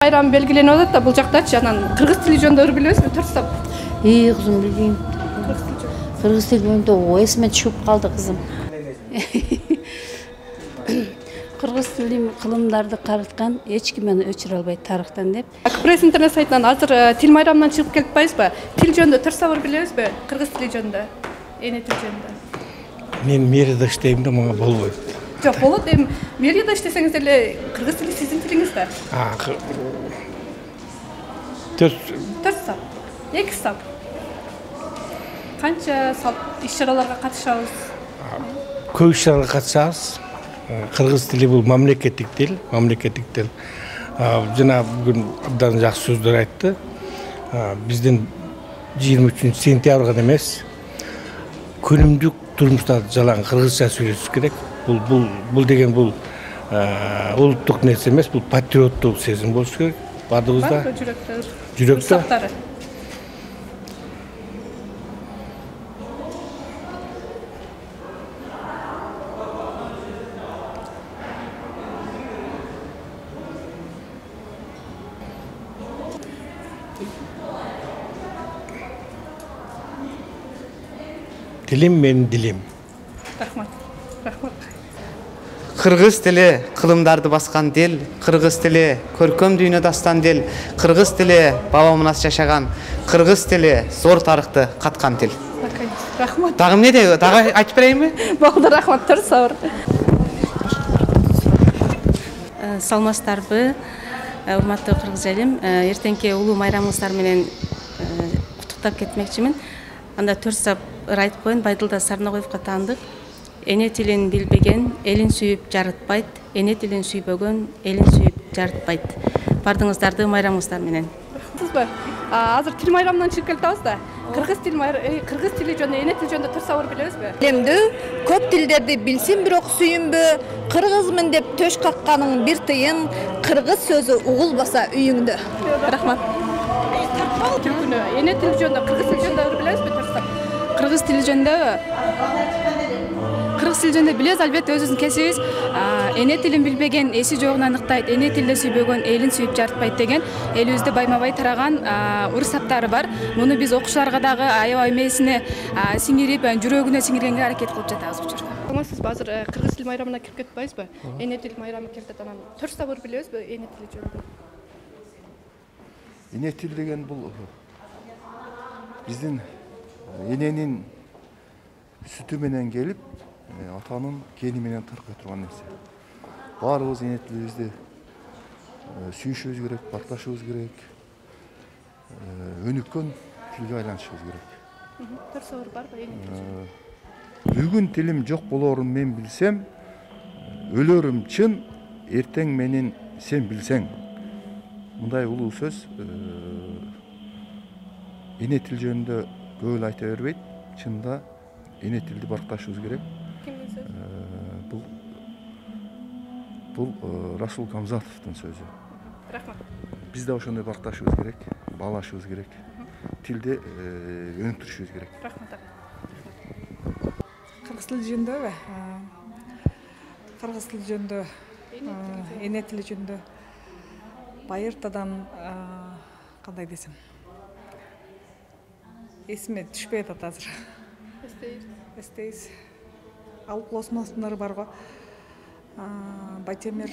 Bayram белгиленип атат да, бул жактачы анан кыргыз тили жөнүндө билесизби, турсап? Кызым билбейм. Кыргыз тили жөнүндө эсиме түшүп калды кызым. Кыргыз тили кылымдарды карыткан эч ким мени өчүрө албайт тарыхтан деп. Пресс интернет сайтынан азыр тил майрамынан чыгып келип атпайсызбы? Тил жөнүндө турсабыр билесизби? Кыргыз тили жөнүндө, эне тил жөнүндө. Мен мэрияда иштейм да, мага болбойт. Жок, болот. Эми мэрияда иштесеңиз деле кыргыз тили сиздин тилиңиз да. Төрт сап. 2 сап. Канча сап иш-чараларга катышабыз? Көп иш-чараларга катышабыз. Кыргыз тили бул мамлекеттик тил, Жана бүгүн абдан жакшы сөздөр айтты. Биздин 23 сентябрга эмес, күнүмдүк турмушта жалаң кыргызча сүйлөшүш керек. Бул деген бул улуттук нерсе эмес, бул патриоттук сезим болуш керек. Бардыгыбызда. Жүрөктө. Тилим менин дилим. Рахмат. Кыргыз тили кылымдарды баскан дил, кыргыз тили көркөм дүйнө дастан дил, кыргыз тили бабамыз жашаган, кыргыз тили зор тарыхты каткан тил. Рахмат. Дагы эмне деп, дагы айтып берейинби? Болду, рахмат, турсабыр. Салмастарбы, урматтуу кыргыз элим, эртеңки улуу майрамыңыздар менен куттуктап кетмекчимин. Анда турсап айтып коеюн, Байдылда Сарнагоевго таандык. Эне тилин билбеген элин сүйүп жарытпайт, эне тилин сүйбөгөн элин сүйүп жарытпайт. Бардыңыздарды майрамыңыздар менен. Сизби? Азыр тил майрамынан чыгып келип атабыз да. Кыргыз тили жөнүндө, эне тил жөнүндө турсабыр билесизби? Билемдүү, көп тилдерди билсин, бирок сүйүнбү. Кыргызмын деп төш какканың бир тыйын, кыргыз сөзү угулбаса үйүңдө. Рахмат. Эне тил жөнүндө, кыргыз тили жөнүндө билесизби турсап? Кыргыз тили жөнүндө билебиз, албетте өзүбүздүн кесибиз. Эне тилин билбеген эси жогун аныктайт, эне тилде сүйбөгөн элин сүйүп жарытпайт деген элибизде байма-бай тараган урсаптары бар. Муну биз окуучуларга дагы аябай эмесине сиңирип, жүрөгүнө сиңиргенге аракет кылып жатабыз учурда. Сизби азыр кыргыз тил майрамына кирип кетпайсызбы? Эне тил майрамы келет, анан турсабыр билесизби эне тили жөнүндө? Эне тил деген бул биздин эненин сүтү менен келип, атанын кени менен тыркый турган нерсе. Баарыбыз эне тилибизди сүйүшүбүз керек, бакташыбыз керек, өнүккөн тилге айланышыбыз керек. Турсабыр барбы эне тил? Бүгүн тилим жок болорун мен билсем, өлөрүм чын, эртең менин сен билсең. Мындай улуу сөз эне тил жөнүндө көп айта бербейт. Чында эне тилди бакташыбыз керек. Бул Расул Камзатовдун сөзү. Рахмат. Биз да ошондой бакташыбыз керек, баалашыбыз керек. Тилди өнүктүрүшүбүз керек. Рахмат. Кыргыз тили жөнүндө, кыргыз тили жөнүндө, эне тили жөнүндө байыртадан кандай десем, эсиме түшпөй атат азыр. Эстейбиз. Алып осмосундары бар го. Байтемир,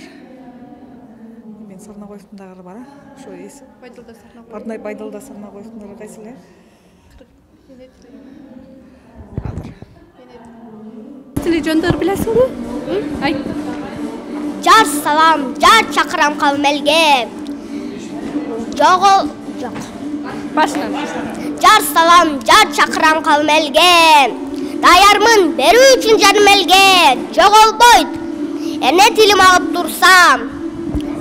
мен Сарнагоевдун дагы бар, ошо эс. Байдылда Сарнагоев. Байдылда Сарнагоевдун кайсы эле? Тили жөнүндө билесиңби? Айт. Жар салам, жар чакырам калым элге. Жок. Баштан. Жар салам, жар чакырам калым элге. Даярмын берүү үчүн жаным элге. Жоголбойт. Эне тилим алып турсам,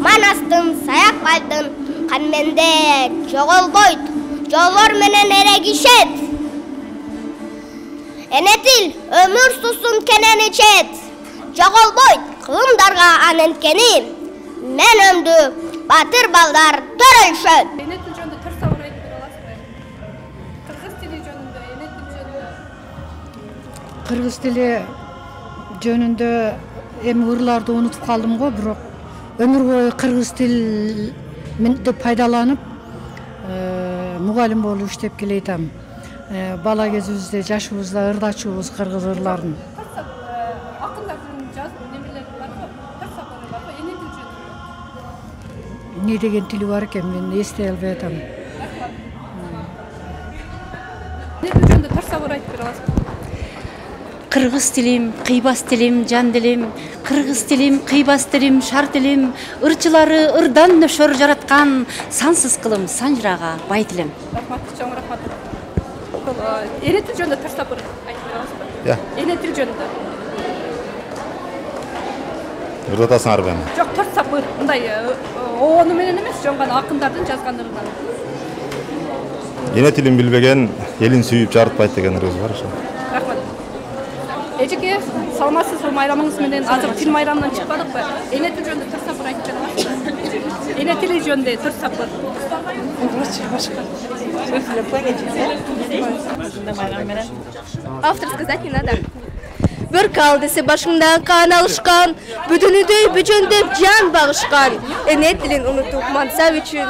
Манастын, Саякбайдын кан менде жоголбойт. Жолор менен эрегишет. Эне тил өмүр сусын кенен ичет. Жоголбойт кылымдарга аненткени. Мен өмдү батыр балдар төрөлүшөт. Эне тил жөнүндө турсабыр айтып бере аласызбы? Кыргыз тили жөнүндө, эне тил жөнүндө. Кыргыз тили жөнүндө эми ырларды унутуп калдым го, бирок өмүр бою кыргыз тил мүмкіндікті пайдаланып мұғалім болуп иштеп келейтам. Бала кезибизде жашыбызда ырдачубуз кыргыз ырларын. Не деген тили бар экен, мен эстей албай атам. Эмне жөнүндө тарсабыр айтып бере аласызбы? Кыргыз тилим, кыйбас тилим, жан дилим, кыргыз тилим, кыйбас тилим, шар тилим, ырчылары ырдан нөшөр жараткан, сансыз кылым, санжырага бай тилим. Рахмат, чоң рахмат. Эне тил жөнүндө тарсабыр айтып бере аласызбы? Эне тил жөнүндө. Ырдатасыңар бен? Жок, тарсабыр, мындай оonu менен эмес, жоңган акындардын жазгандарынан. Эне тилин билбеген элин сүйүп жарытпайт деген ырыз бар ошо. Рахмат. Эжеке, саламатсызбы, майрамыңыз менен азыр тил майрамынан чыкпадыкпы? Эне тил жөнүндө тарсабыр айтып бере аласызбы? Эне тили жөнүндө тарсабыр. Автор сказать не надо. Bir kaldысы başından kan alışkan, bütünüdey bücündep can bağışkan. Ene dilin unutup mansav üçün,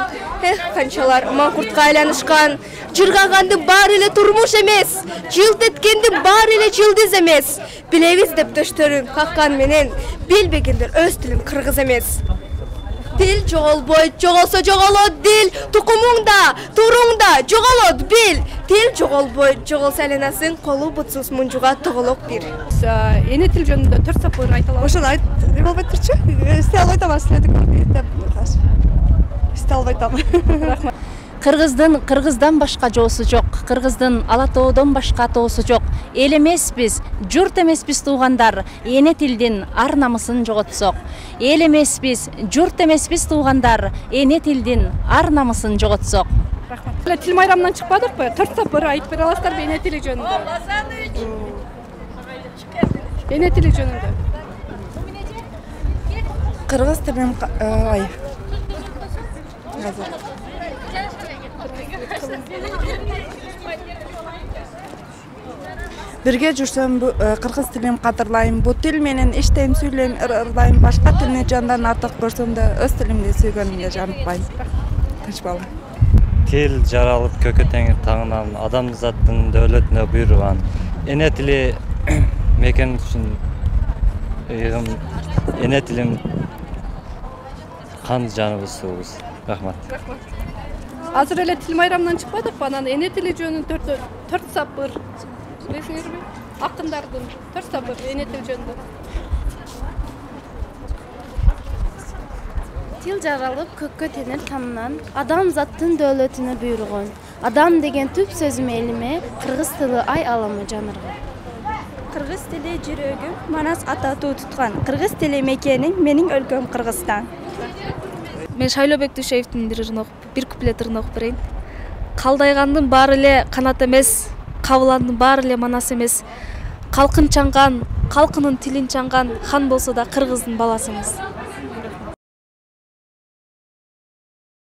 kançalar mankurtqa aylanışkan. Jırgağandı bar ile turmuş emes, jilt etkendi bar ile jildiz emes. Bileviz dep töştörün kakkan menen, bilbegindir öz tilim kırgız emes. Dil joğolboy, joğolsa joğolot dil, tukumungda, turungda, joğolot bil. Dil joğolboy, joğolsa elenasın, kolu butsuz muncuğa toğolok bir. Эне тил жөнүндө тарсабыр айта аласызбы? Ошону айтып болбойтурчу. Эстей албайт атам аслында. Эстей албайт атам. Рахмат. Кыргыздан башка жоосу жок. Кыргыздын ала тоодон башка тоосу жок. Эл эмеспиз, журт эмеспиз туугандар. Эне тилдин ар намысын жоготсок. Эл эмеспиз, журт эмеспиз туугандар. Эне тилдин ар намысын жоготсок. Рахмат. Тил майрамынан чыкпадыкпы? Тарсабыр айтып бере аласыздарбы эне тили жөнүндө? Эне тили жөнүндө. Кыргыз тилин ай. Бирге жүрсөм кыргыз тилин кадырлайм. Бу тил менен иштейм, сүйлөйм, ырдайм. Башка тилни жандан артык көрсөм да өз тилимди сүйгөнүмдө жаныкпайм. Тынчбалы. Тил жаралып көкө теңир таңынан адамзаттын дөөлөтүнө буйруган. Эне тили мекен үчүн ыйгым, эне тилим кан жаныбыз суубуз. Рахмат. Азыр эле тил майрамынан чыкпадыкпы? Анан эне тили жөнүндө тарсабыр. Билесиңерби? Акындардын тарсабыр эне тил жөнүндө. Тил жаралып көккө теңир тамынан адамзаттын дөөлөтүнө буйруган. Адам деген түп сөзүм элиме, кыргыз тили ай аламы жанырга. Кыргыз тили жүрөгүм, манас ататуу туткан. Кыргыз тили мекеним, менин өлкөм Кыргызстан. Мен Шайлообек Дүйшеевдин бир куплет ырын окуп берейин. Калдайгандын баары эле канат эмес, кабыландын баары эле манас эмес. Калкын чаңган, калкынын тилин чаңган хан болсо да кыргыздын баласы эмес.